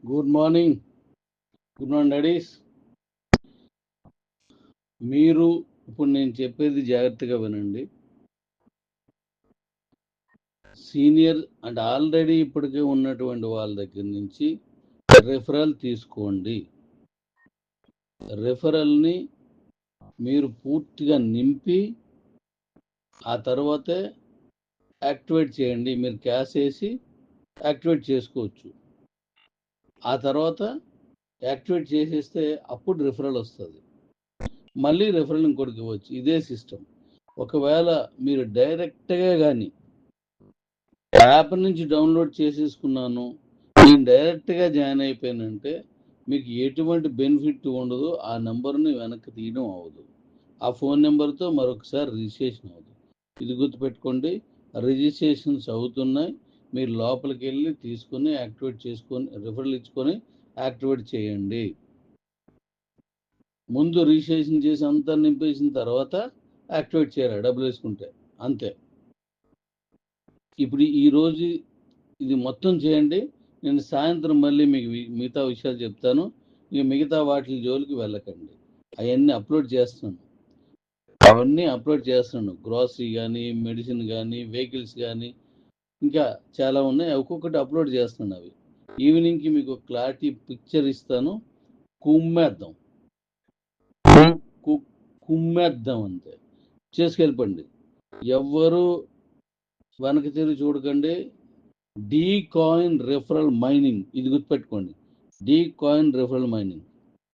Good morning. Good morning daddy's. మీరు ఇప్పుడు నేను చెప్పేది జాగ్రత్తగా వినండి. సీనియర్ అంటే ఆల్రెడీ ఇప్పటికే ఉన్నటువంటి వాళ్ళ దగ్గర నుంచి రెఫరల్ తీసుకోండి. రెఫరల్ని మీరు పూర్తిగా నింపి ఆ తర్వాతే యాక్టివేట్ చేయండి. మీరు క్యాష్ వేసి యాక్టివేట్ చేసుకోవచ్చు. ఆ తర్వాత యాక్టివేట్ చేసేస్తే అప్పుడు రెఫరల్ వస్తుంది. మళ్ళీ రెఫరల్ ఇంకోటికి ఇవ్వచ్చు. ఇదే సిస్టమ్. ఒకవేళ మీరు డైరెక్ట్గా కానీ యాప్ నుంచి డౌన్లోడ్ చేసేసుకున్నాను, నేను డైరెక్ట్గా జాయిన్ అయిపోయానంటే మీకు ఎటువంటి బెనిఫిట్ ఉండదు. ఆ నెంబర్ని వెనక్కి తీయడం అవ్వదు. ఆ ఫోన్ నెంబర్తో మరొకసారి రిజిస్ట్రేషన్ అవ్వదు. ఇది గుర్తుపెట్టుకోండి. రిజిస్ట్రేషన్స్ అవుతున్నాయి. మీరు లోపలికి వెళ్ళి తీసుకొని యాక్టివేట్ చేసుకొని రిఫరల్ ఇచ్చుకొని యాక్టివేట్ చేయండి. ముందు రిజిస్ట్రేషన్ చేసి అంతా నింపేసిన తర్వాత యాక్టివేట్ చేయాలి డబ్బులు వేసుకుంటే, అంతే. ఇప్పుడు ఈరోజు ఇది మొత్తం చేయండి. నేను సాయంత్రం మళ్ళీ మీకు మిగతా విషయాలు చెప్తాను. ఇక మిగతా వాటి జోలికి వెళ్ళకండి. అవన్నీ అప్లోడ్ చేస్తున్నాను. గ్రాసరీ కానీ, మెడిసిన్ కానీ, వెహికల్స్ కానీ, ఇంకా చాలా ఉన్నాయి. ఒక్కొక్కటి అప్లోడ్ చేస్తున్నాను. అవి ఈవినింగ్కి మీకు క్లారిటీ పిక్చర్ ఇస్తాను. కుమ్మేద్దాం అంతే. చేసుకెళ్ళిపోండి. ఎవ్వరు వెనక్కి తిరిగి చూడకండి. డీ కాయిన్ రెఫరల్ మైనింగ్, ఇది గుర్తుపెట్టుకోండి. D coin referral mining